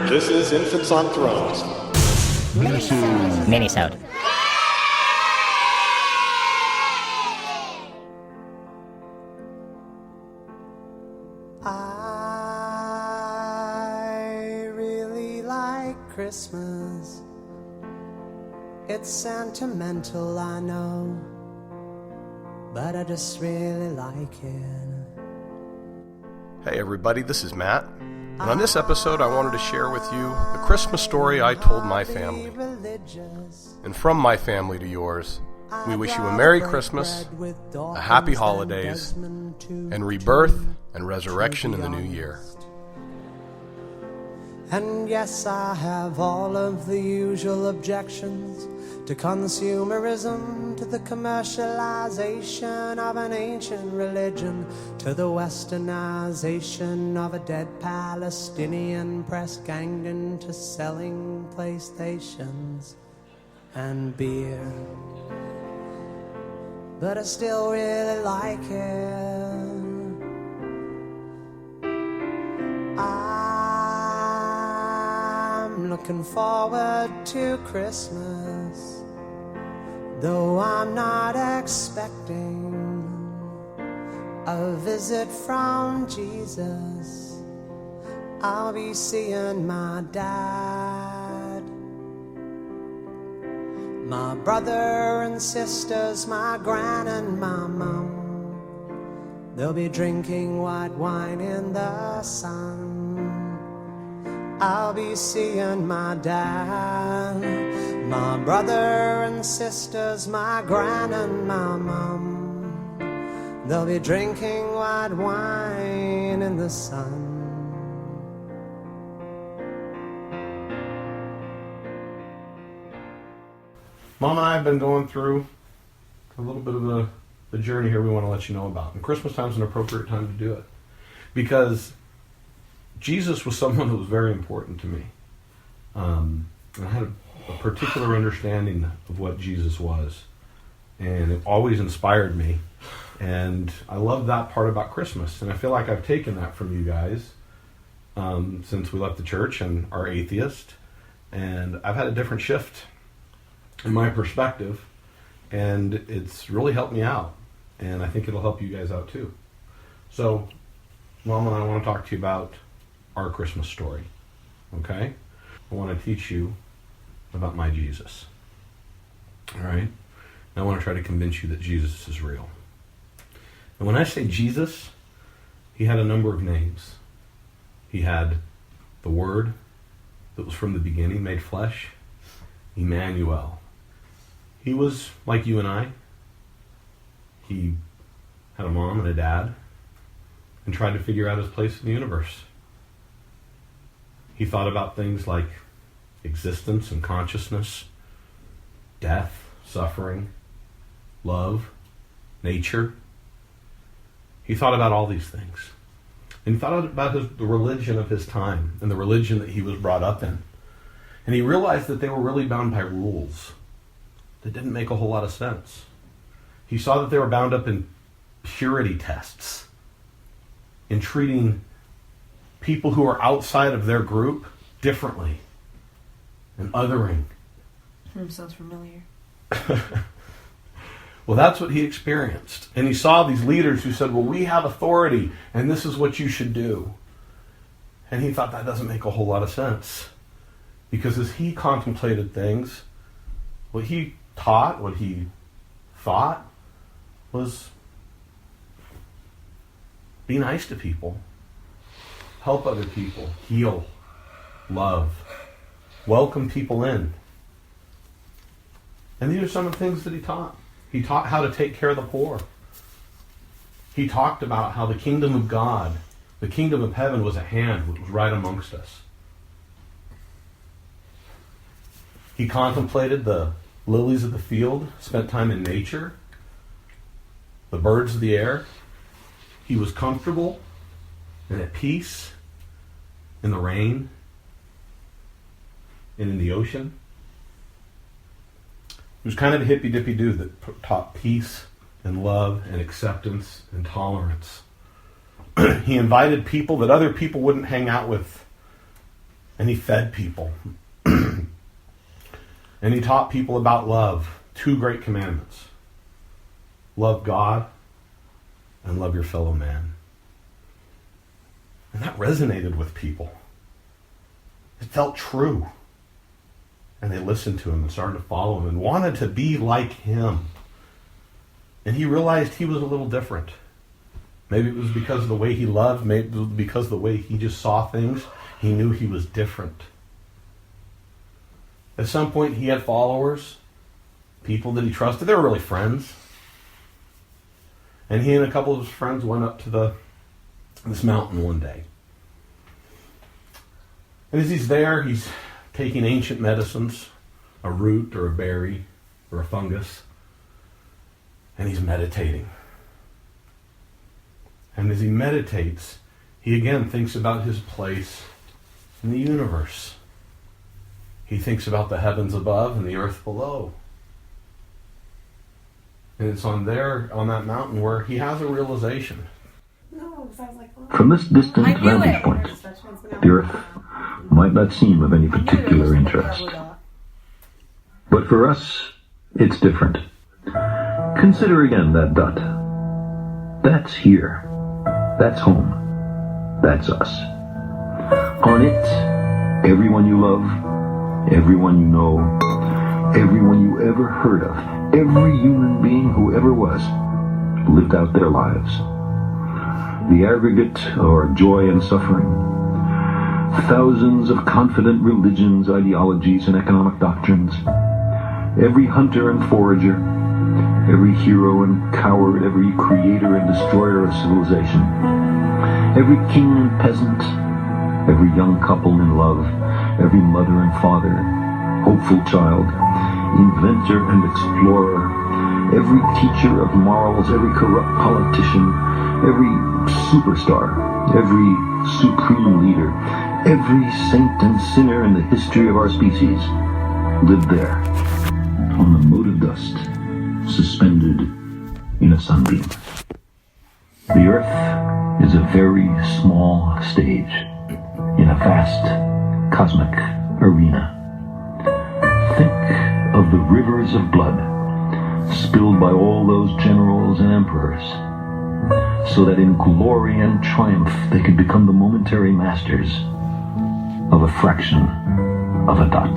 This is Infants on Thrones. Minisode. I really like Christmas. It's sentimental, I know, but I just really like it. Hey everybody, this is Matt, and on this episode I wanted to share with you the Christmas story I told my family. And from my family to yours, we wish you a Merry Christmas, a Happy Holidays, and rebirth and resurrection in the new year. And yes, I have all of the usual objections to consumerism, to the commercialization of an ancient religion, to the westernization of a dead Palestinian press ganged into selling PlayStations and beer. But I still really like it. I'm looking forward to Christmas, though I'm not expecting a visit from Jesus. I'll be seeing my dad, my brother and sisters, my gran and my mum. They'll be drinking white wine in the sun. I'll be seeing my dad, my brother and sisters, my gran and my mum. They'll be drinking white wine in the sun. Mom and I have been going through a little bit of the journey here we want to let you know about. And Christmas time is an appropriate time to do it, because Jesus was someone who was very important to me. And I had a particular understanding of what Jesus was. And it always inspired me. And I love that part about Christmas. And I feel like I've taken that from you guys since we left the church and are atheist. And I've had a different shift in my perspective. And it's really helped me out. And I think it'll help you guys out too. So, Mom and I want to talk to you about our Christmas story, okay? I want to teach you about my Jesus, all right? And I want to try to convince you that Jesus is real. And when I say Jesus, he had a number of names. He had the Word that was from the beginning, made flesh, Emmanuel. He was like you and I. He had a mom and a dad and tried to figure out his place in the universe. He thought about things like existence and consciousness, death, suffering, love, nature. He thought about all these things. And he thought about the religion of his time and the religion that he was brought up in. And he realized that they were really bound by rules that didn't make a whole lot of sense. He saw that they were bound up in purity tests, in treating people who are outside of their group differently and othering. Sounds familiar. Well, that's what he experienced. And he saw these leaders who said, well, we have authority and this is what you should do. And he thought that doesn't make a whole lot of sense. Because as he contemplated things, what he taught, what he thought was be nice to people. Help other people, heal, love, welcome people in. And these are some of the things that he taught. He taught how to take care of the poor. He talked about how the kingdom of God, the kingdom of heaven was at hand, which was right amongst us. He contemplated the lilies of the field, spent time in nature, the birds of the air. He was comfortable and at peace in the rain and in the ocean. He was kind of a hippy-dippy dude that taught peace and love and acceptance and tolerance. He invited people that other people wouldn't hang out with And he fed people. And he taught people about love. 2 great commandments. Love God and love your fellow man. And that resonated with people. It felt true. And they listened to him and started to follow him and wanted to be like him. And he realized he was a little different. Maybe it was because of the way he loved. Maybe it was because of the way he just saw things. He knew he was different. At some point he had followers, people that he trusted. They were really friends. And he and a couple of his friends went up to this mountain one day. And as he's there, he's taking ancient medicines, a root or a berry or a fungus, and he's meditating. And as he meditates, he again thinks about his place in the universe. He thinks about the heavens above and the earth below. And it's on that mountain where he has a realization. From this distant vantage point, the Earth might not seem of any particular interest. But for us, it's different. Consider again that dot. That's here. That's home. That's us. On it, everyone you love, everyone you know, everyone you ever heard of, every human being who ever was, lived out their lives. The aggregate of our joy and suffering, thousands of confident religions, ideologies, and economic doctrines, every hunter and forager, every hero and coward, every creator and destroyer of civilization, every king and peasant, every young couple in love, every mother and father, hopeful child, inventor and explorer, every teacher of morals, every corrupt politician, every superstar, every supreme leader, every saint and sinner in the history of our species lived there, on the mote of dust, suspended in a sunbeam. The Earth is a very small stage in a vast cosmic arena. Think of the rivers of blood spilled by all those generals and emperors, so that in glory and triumph they could become the momentary masters of a fraction of a dot.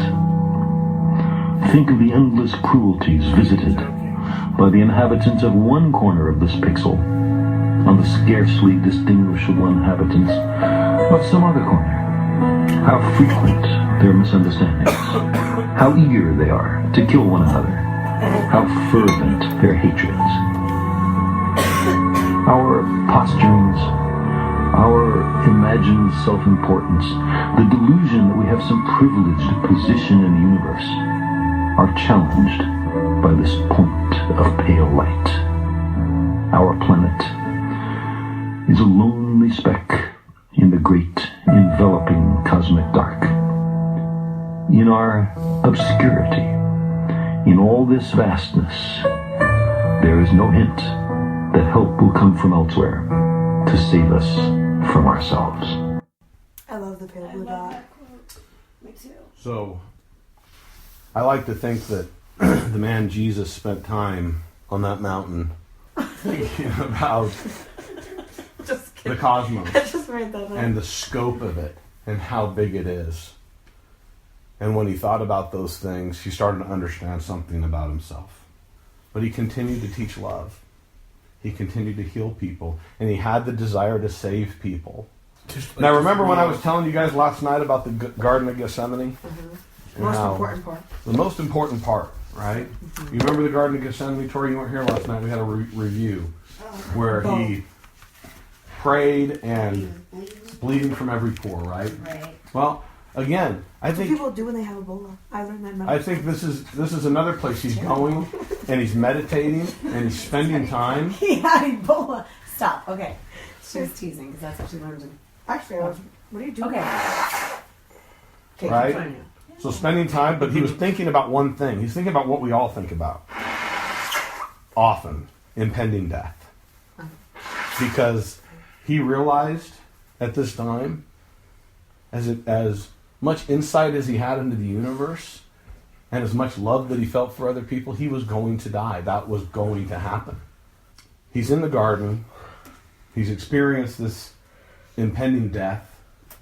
Think of the endless cruelties visited by the inhabitants of one corner of this pixel on the scarcely distinguishable inhabitants of some other corner. How frequent their misunderstandings, how eager they are to kill one another, how fervent their hatreds. Our posturings, our imagined self-importance, the delusion that we have some privileged position in the universe, are challenged by this point of pale light. Our planet is a lonely speck in the great enveloping cosmic dark. In our obscurity, in all this vastness, there is no hint that help will come from elsewhere to save us from ourselves. I love the pale blue dot. Me too. So, I like to think that the man Jesus spent time on that mountain thinking about Just the kidding. cosmos I just made that up. and the scope of it and how big it is. And when he thought about those things, he started to understand something about himself. But he continued to teach love. He continued to heal people. And he had the desire to save people. Now, remember when I was telling you guys last night about the Garden of Gethsemane? And Most how- important part. The most important part, right? You remember the Garden of Gethsemane? Tori, you weren't here last night. We had a review where he prayed and bleeding from every pore, right? Right. Well, again, I That's what think people do when they have Ebola. I learned that. I think this is another place he's going, and he's meditating, and he's spending time. He had Ebola. Stop. Okay. She was teasing because that's what she learned. Actually, I was. What are you doing? Okay. Okay, Right? keep trying it. So spending time, but he was thinking about one thing. He's thinking about what we all think about often, impending death. Because he realized at this time, as much insight as he had into the universe, and as much love that he felt for other people, he was going to die. That was going to happen. He's in the garden. He's experienced this impending death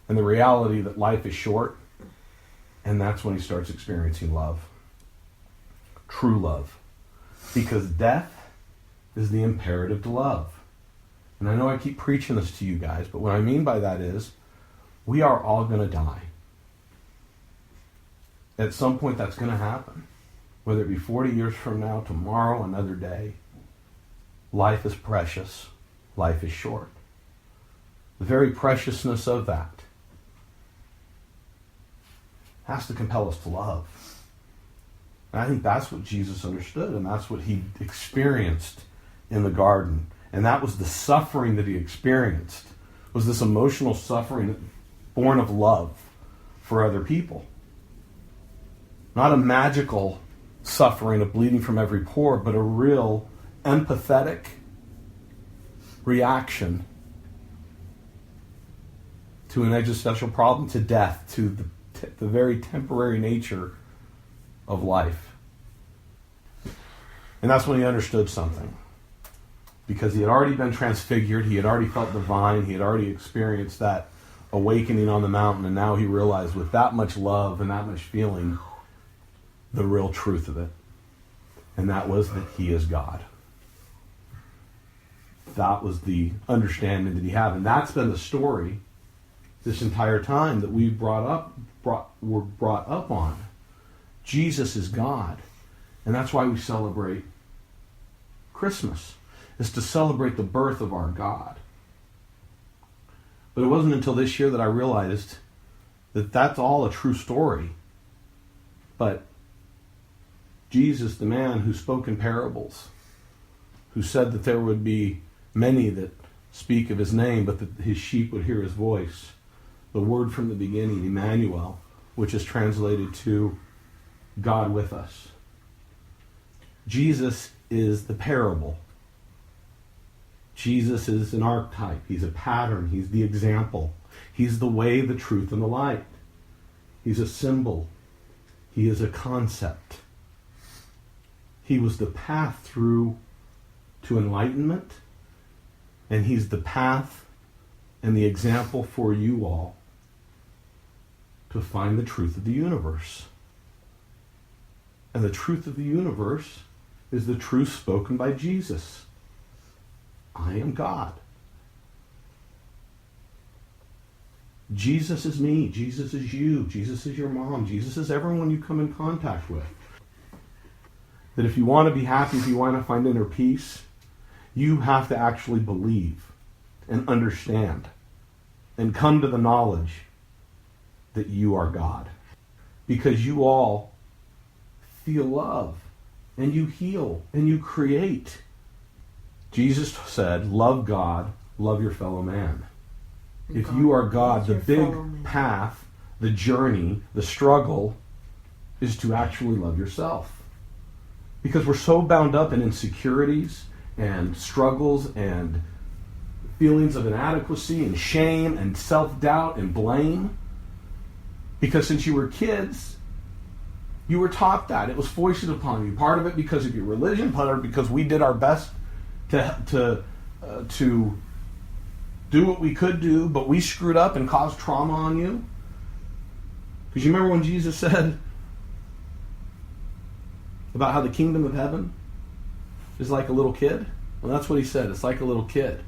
and the reality that life is short. And that's when he starts experiencing love. True love. Because death is the imperative to love. And I know I keep preaching this to you guys, but what I mean by that is we are all going to die. At some point that's going to happen. Whether it be 40 years from now, tomorrow, another day. Life is precious. Life is short. The very preciousness of that has to compel us to love. And I think that's what Jesus understood, and that's what he experienced in the garden. And that was the suffering that he experienced, was this emotional suffering born of love for other people. Not a magical suffering of bleeding from every pore, but a real empathetic reaction to an existential problem, to death, to the very temporary nature of life. And that's when he understood something. Because he had already been transfigured, he had already felt divine, he had already experienced that awakening on the mountain, and now he realized with that much love and that much feeling, the real truth of it. And that was that he is God. That was the understanding that he had. And that's been the story this entire time that we were brought up on. Jesus is God. And that's why we celebrate Christmas, is to celebrate the birth of our God. But it wasn't until this year that I realized that that's all a true story. But Jesus, the man who spoke in parables, who said that there would be many that speak of his name, but that his sheep would hear his voice. The word from the beginning, Emmanuel, which is translated to God with us. Jesus is the parable. Jesus is an archetype. He's a pattern. He's the example. He's the way, the truth, and the light. He's a symbol. He is a concept. He was the path through to enlightenment, and he's the path and the example for you all to find the truth of the universe. And the truth of the universe is the truth spoken by Jesus. I am God. Jesus is me. Jesus is you. Jesus is your mom. Jesus is everyone you come in contact with. That if you want to be happy, if you want to find inner peace, you have to actually believe and understand and come to the knowledge that you are God. Because you all feel love and you heal and you create. Jesus said, love God, love your fellow man. If you are God, the big path, the journey, the struggle is to actually love yourself. Because we're so bound up in insecurities and struggles and feelings of inadequacy and shame and self-doubt and blame. Because since you were kids, you were taught that. It was foisted upon you. Part of it because of your religion, part of it because we did our best to do what we could do, but we screwed up and caused trauma on you. Because you remember when Jesus said about how the kingdom of heaven is like a little kid? Well, that's what he said. It's like a little kid.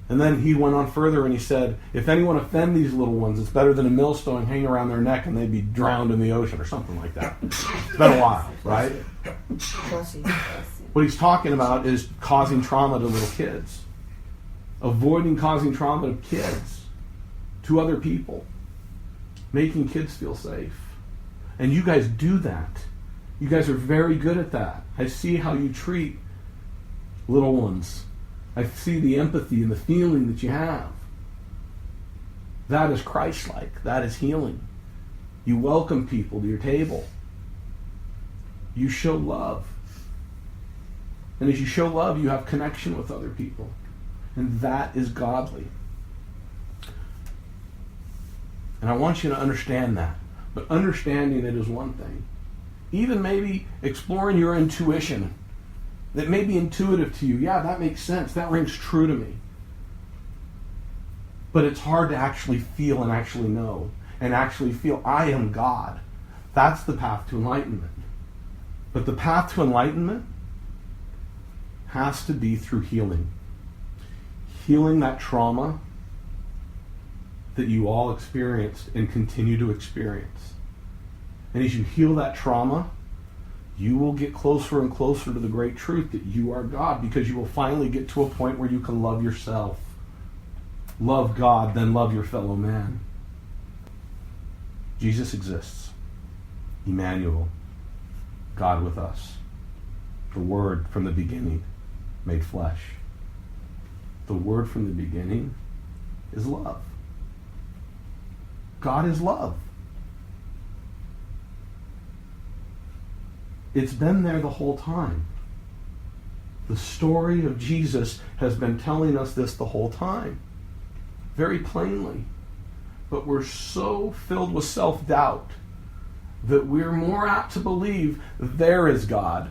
And then he went on further and he said, if anyone offend these little ones, it's better than a millstone hanging around their neck and they'd be drowned in the ocean or something like that. It's been a while, right? What he's talking about is causing trauma to little kids. Avoiding causing trauma to kids, to other people. Making kids feel safe. And you guys do that. You guys are very good at that. I see how you treat little ones. I see the empathy and the feeling that you have. That is Christ-like. That is healing. You welcome people to your table. You show love. And as you show love, you have connection with other people. And that is godly. And I want you to understand that. But understanding it is one thing. Even maybe exploring your intuition that may be intuitive to you. Yeah, that makes sense. That rings true to me. But it's hard to actually feel and actually know and actually feel I am God. That's the path to enlightenment. But the path to enlightenment has to be through healing. Healing that trauma that you all experienced and continue to experience. And as you heal that trauma, you will get closer and closer to the great truth that you are God, because you will finally get to a point where you can love yourself. Love God, then love your fellow man. Jesus exists. Emmanuel, God with us. The Word from the beginning made flesh. The Word from the beginning is love. God is love. It's been there the whole time. The story of Jesus has been telling us this the whole time, very plainly. But we're so filled with self-doubt that we're more apt to believe there is God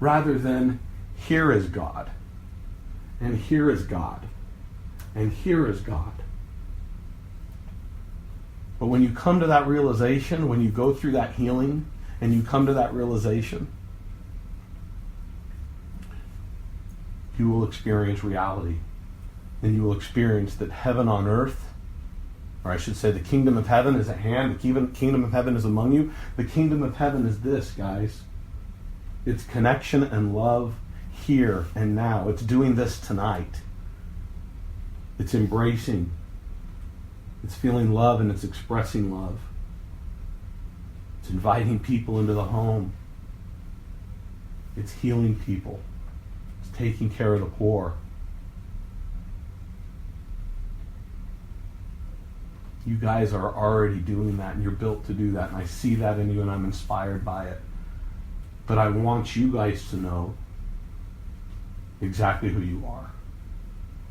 rather than here is God, and here is God, and here is God. But when you come to that realization, when you go through that healing, and you come to that realization, you will experience reality. And you will experience that heaven on earth, or I should say the kingdom of heaven is at hand, the kingdom of heaven is among you. The kingdom of heaven is this, guys. It's connection and love here and now. It's doing this tonight. It's embracing. It's feeling love and it's expressing love. It's inviting people into the home. It's healing people. It's taking care of the poor. You guys are already doing that, and you're built to do that, and I see that in you, and I'm inspired by it. But I want you guys to know exactly who you are,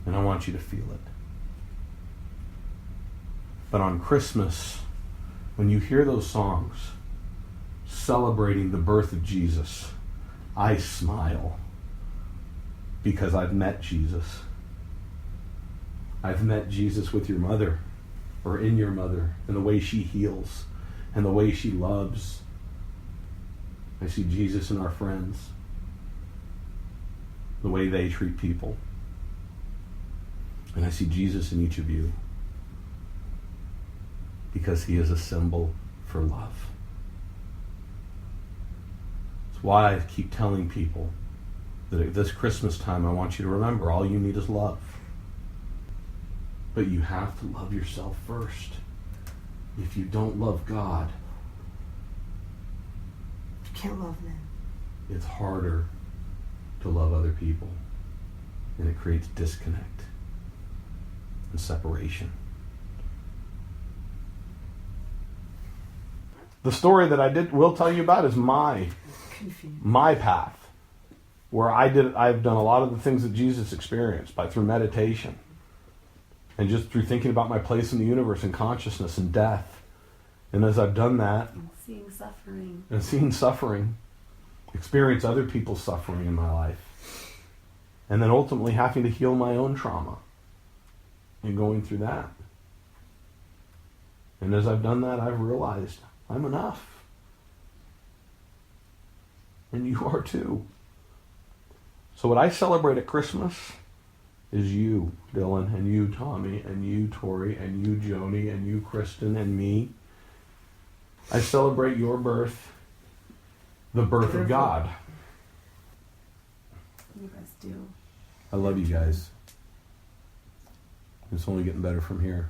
and I want you to feel it. But on Christmas, when you hear those songs celebrating the birth of Jesus, I smile because I've met Jesus. I've met Jesus with your mother, or in your mother, and the way she heals and the way she loves. I see Jesus in our friends, the way they treat people. And I see Jesus in each of you, because he is a symbol for love. It's why I keep telling people that at this Christmas time, I want you to remember all you need is love. But you have to love yourself first. If you don't love God, You can't love men. it's harder to love other people. And it creates disconnect and separation. The story that will tell you about is my path, where I've done a lot of the things that Jesus experienced through meditation. And just through thinking about my place in the universe and consciousness and death. And as I've done that, And seeing suffering, experience other people's suffering in my life, and then ultimately having to heal my own trauma and going through that. And as I've done that, I've realized I'm enough. And you are too. So what I celebrate at Christmas is you, Dylan, and you, Tommy, and you, Tori, and you, Joni, and you, Kristen, and me. I celebrate your birth, the birth of God. You guys do. I love you guys. It's only getting better from here.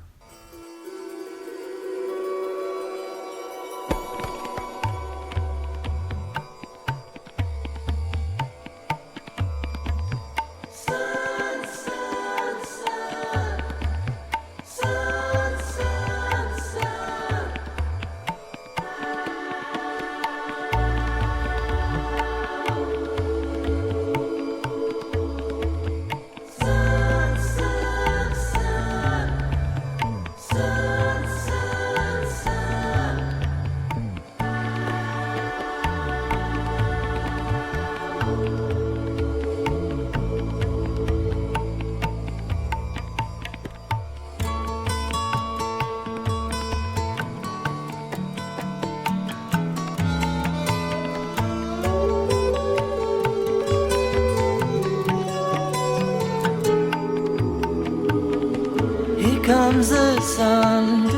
comes the sun,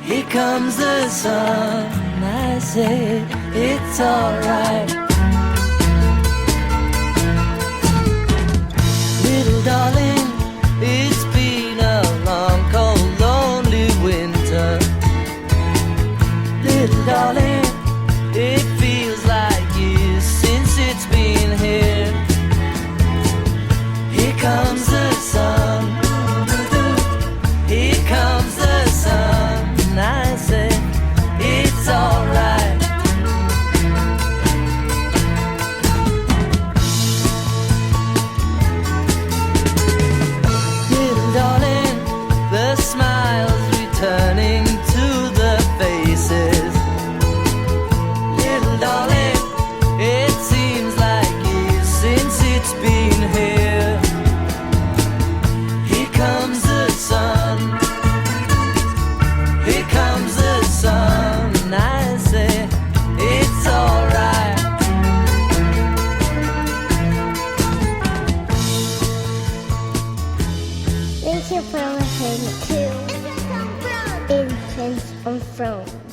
here comes the sun. I say it's alright. Little darling, it's been a long, cold, lonely winter. Little darling, it feels like years since it's been here. Here comes the sun, here comes the sun. And I say it's alright. Little darling, the smiles returning to the faces. Little darling, it seems like years since it's been here. Here comes the sun, here comes the sun. And I say it's alright. Thank you for listening to Infants on Thrones.